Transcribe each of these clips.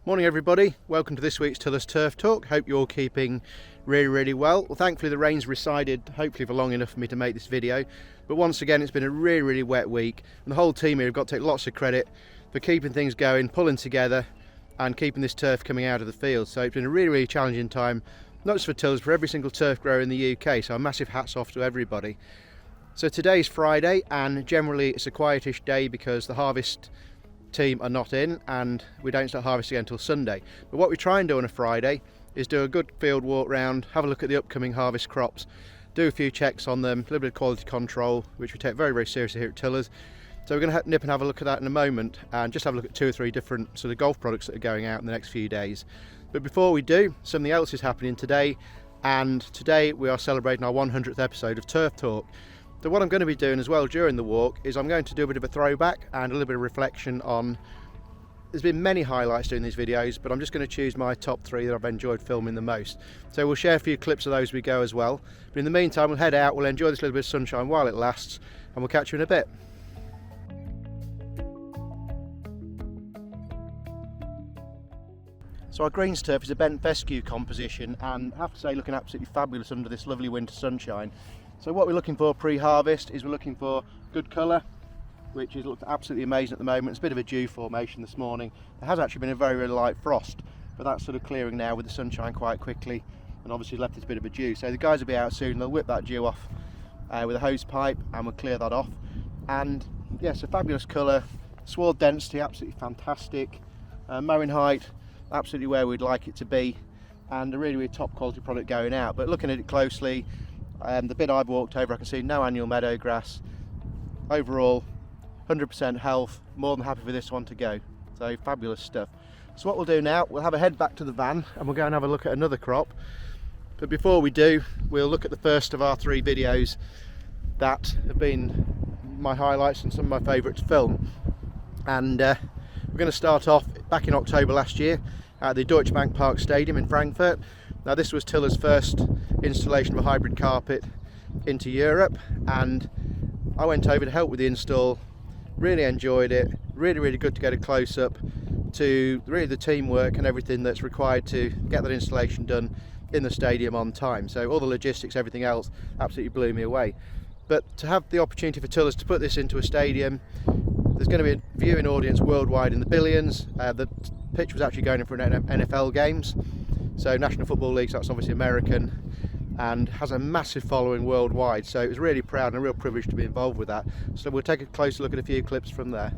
Morning everybody, welcome to this week's Tillers Turf Talk. Hope you're all keeping really well. Well, thankfully the rain's resided, hopefully for long enough for me to make this video. But once again, it's been a really wet week, and the whole team here have got to take lots of credit for keeping things going, pulling together and keeping this turf coming out of the field. So it's been a really challenging time, not just for Tillers, for every single turf grower in the UK. So a massive hats off to everybody. So today's Friday, and generally it's a quietish day because the harvest team are not in and we don't start harvesting until Sunday. But what we try and do on a Friday is do a good field walk round, have a look at the upcoming harvest crops, do a few checks on them, a little bit of quality control, which we take very seriously here at Tillers. So we're going to nip and have a look at that in a moment and just have a look at 2 or 3 different sort of golf products that are going out in the next few days. But before we do, something else is happening today, and today we are celebrating our 100th episode of Turf Talk. So what I'm going to be doing as well during the walk is I'm going to do a bit of a throwback and a little bit of reflection on, there's been many highlights doing these videos, but I'm just going to choose my top 3 that I've enjoyed filming the most. So we'll share a few clips of those as we go as well. But in the meantime, we'll head out, we'll enjoy this little bit of sunshine while it lasts, and we'll catch you in a bit. So our greens turf is a bent fescue composition, and I have to say looking absolutely fabulous under this lovely winter sunshine. So what we're looking for pre-harvest is we're looking for good colour, which is looked absolutely amazing at the moment. It's a bit of a dew formation this morning. There has actually been a very light frost, but that's sort of clearing now with the sunshine quite quickly, and obviously left this bit of a dew. So the guys will be out soon, they'll whip that dew off with a hose pipe and we'll clear that off. And yes, a fabulous colour, sward density absolutely fantastic, mowing height absolutely where we'd like it to be, and a really top quality product going out. But looking at it closely, the bit I've walked over, I can see no annual meadow grass. Overall 100% health, more than happy for this one to go. So fabulous stuff. So what we'll do now, we'll have a head back to the van and we'll go and have a look at another crop. But before we do, we'll look at the first of our 3 videos that have been my highlights and some of my favourite to film. And we're going to start off back in October last year at the Deutsche Bank Park Stadium in Frankfurt. Now this was Tillers' first installation of a hybrid carpet into Europe, and I went over to help with the install. Really enjoyed it, really good to get a close-up to really the teamwork and everything that's required to get that installation done in the stadium on time. So all the logistics, everything else absolutely blew me away. But to have the opportunity for Tillers to put this into a stadium, there's going to be a viewing audience worldwide in the billions. The pitch was actually going in for NFL games, so National Football League, so that's obviously American, and has a massive following worldwide. So it was really proud and a real privilege to be involved with that. So we'll take a closer look at a few clips from there.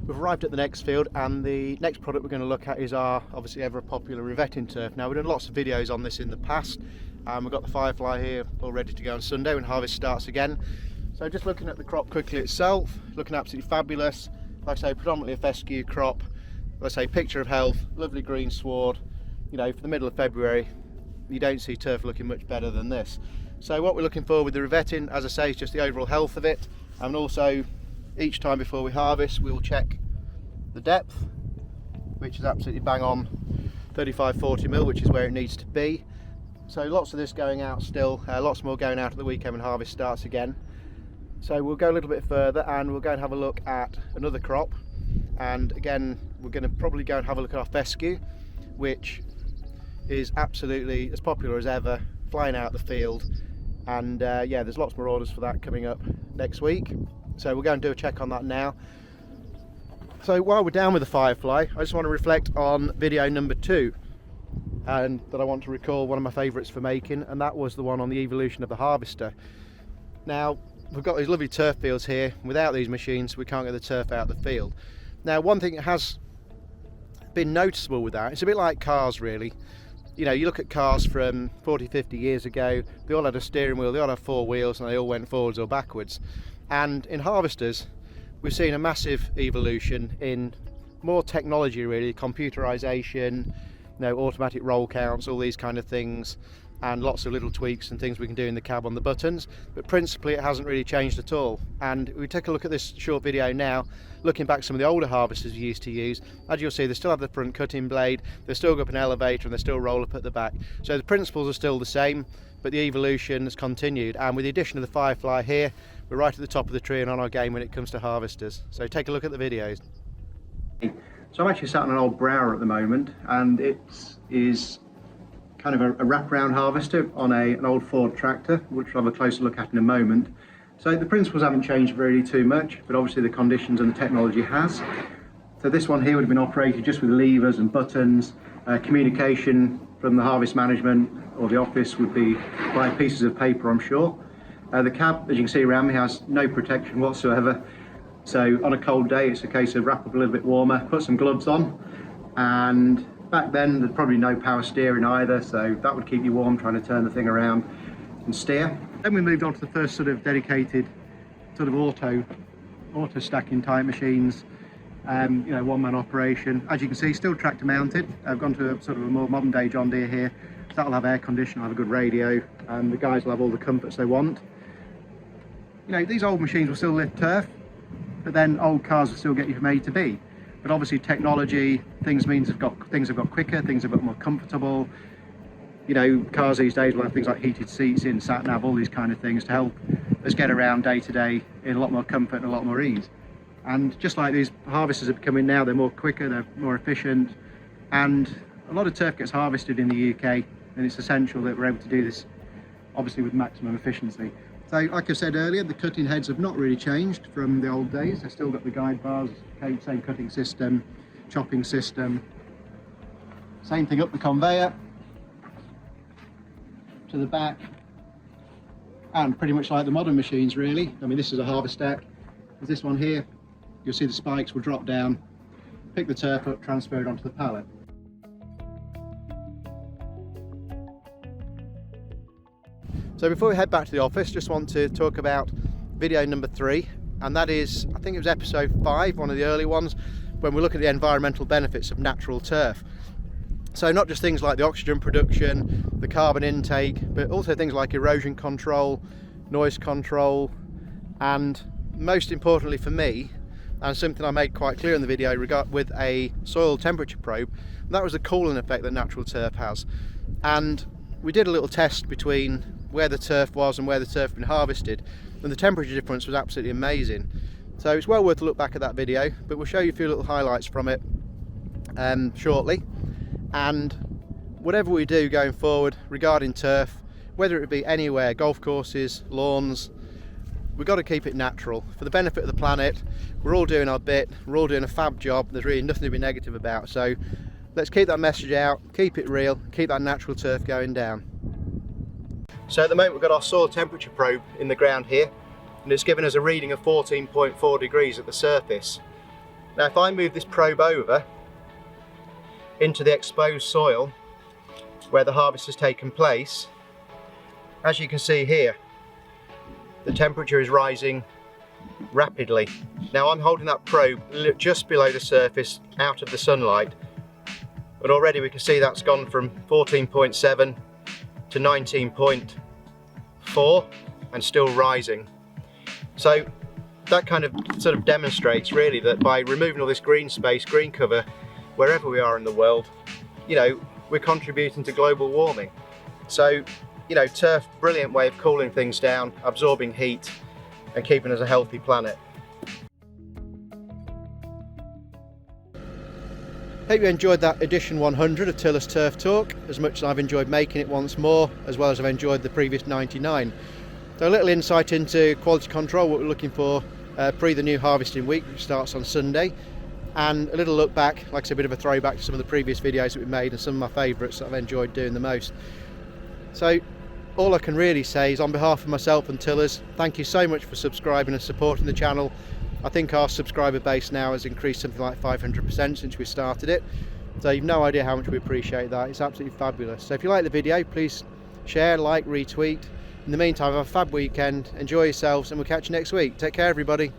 We've arrived at the next field, and the next product we're going to look at is our obviously ever popular revetting turf. Now we've done lots of videos on this in the past, and we've got the Firefly here all ready to go on Sunday when harvest starts again. So just looking at the crop quickly itself, looking absolutely fabulous. Like I say, predominantly a fescue crop. Like I say, picture of health, lovely green sward. You know, for the middle of February, you don't see turf looking much better than this. So what we're looking for with the revetting, as I say, is just the overall health of it, and also each time before we harvest we'll check the depth, which is absolutely bang on 35-40 mil, which is where it needs to be. So lots of this going out still, lots more going out at the weekend when harvest starts again. So we'll go a little bit further and we'll go and have a look at another crop, and again we're going to probably go and have a look at our fescue, which is absolutely as popular as ever, flying out the field. And yeah, there's lots more orders for that coming up next week, so we'll go and do a check on that now. So while we're down with the Firefly, I just want to reflect on video number 2, and that I want to recall one of my favourites for making, and that was the one on the evolution of the harvester. Now we've got these lovely turf fields here. Without these machines we can't get the turf out of the field. Now one thing that has been noticeable with that, it's a bit like cars really. You know, you look at cars from 40, 50 years ago, they all had a steering wheel, they all had 4 wheels, and they all went forwards or backwards. And in harvesters, we've seen a massive evolution in more technology, really, computerization, you know, automatic roll counts, all these kind of things, and lots of little tweaks and things we can do in the cab on the buttons, but principally it hasn't really changed at all. And we take a look at this short video now, looking back some of the older harvesters we used to use. As you'll see, they still have the front cutting blade, they still go up an elevator, and they still roll up at the back. So the principles are still the same, but the evolution has continued, and with the addition of the Firefly here, we're right at the top of the tree and on our game when it comes to harvesters. So take a look at the videos. So I'm actually sat on an old Brower at the moment, and it is kind of a wraparound harvester on an old Ford tractor, which we'll have a closer look at in a moment. So the principles haven't changed really too much, but obviously the conditions and the technology has. So this one here would have been operated just with levers and buttons. Communication from the harvest management or the office would be by pieces of paper, I'm sure. The cab, as you can see around me, has no protection whatsoever. So on a cold day, it's a case of wrap up a little bit warmer, put some gloves on, and back then there's probably no power steering either, so that would keep you warm trying to turn the thing around and steer. Then we moved on to the first sort of dedicated sort of auto stacking type machines, you know, one-man operation. As you can see, still tractor mounted. I've gone to a sort of a more modern day John Deere here. So that'll have air conditioning, have a good radio, and the guys will have all the comforts they want. You know, these old machines will still lift turf, but then old cars will still get you from A to B. But obviously technology, things have got quicker, things have got more comfortable. You know, cars these days will have things like heated seats in, sat nav, all these kind of things to help us get around day to day in a lot more comfort and a lot more ease. And just like these harvesters are becoming now, they're more quicker, they're more efficient, and a lot of turf gets harvested in the UK, and it's essential that we're able to do this obviously with maximum efficiency. So like I said earlier, the cutting heads have not really changed from the old days. They've still got the guide bars, same cutting system, chopping system. Same thing up the conveyor, to the back, and pretty much like the modern machines really. I mean, this is a harvest stack. There's this one here, you'll see the spikes will drop down, pick the turf up, transfer it onto the pallet. So before we head back to the office, just want to talk about video number 3, and that is, I think it was episode 5, one of the early ones, when we look at the environmental benefits of natural turf. So not just things like the oxygen production, the carbon intake, but also things like erosion control, noise control, and most importantly for me, and something I made quite clear in the video with a soil temperature probe, that was the cooling effect that natural turf has. And we did a little test between where the turf was and where the turf had been harvested, and the temperature difference was absolutely amazing. So it's well worth a look back at that video, but we'll show you a few little highlights from it shortly. And whatever we do going forward regarding turf, whether it be anywhere, golf courses, lawns, we've got to keep it natural for the benefit of the planet. We're all doing our bit, we're all doing a fab job, there's really nothing to be negative about. So let's keep that message out, keep it real, keep that natural turf going down. So at the moment we've got our soil temperature probe in the ground here, and it's given us a reading of 14.4 degrees at the surface. Now if I move this probe over into the exposed soil where the harvest has taken place, as you can see here, the temperature is rising rapidly. Now I'm holding that probe just below the surface, out of the sunlight, but already we can see that's gone from 14.7 to 19.4 and still rising. So that kind of sort of demonstrates really that by removing all this green space, green cover, wherever we are in the world, you know, we're contributing to global warming. So, you know, turf, brilliant way of cooling things down, absorbing heat and keeping us a healthy planet. Hope you enjoyed that edition 100 of Tiller's Turf Talk as much as I've enjoyed making it once more, as well as I've enjoyed the previous 99. So a little insight into quality control, what we're looking for pre the new harvesting week, which starts on Sunday, and a little look back, like I said, a bit of a throwback to some of the previous videos that we've made and some of my favourites that I've enjoyed doing the most. So all I can really say is, on behalf of myself and Tillers, thank you so much for subscribing and supporting the channel. I think our subscriber base now has increased something like 500% since we started it, So you've no idea how much we appreciate that. It's absolutely fabulous. So if you like the video, please share, like, retweet. In the meantime, have a fab weekend, enjoy yourselves, and we'll catch you next week. Take care, everybody.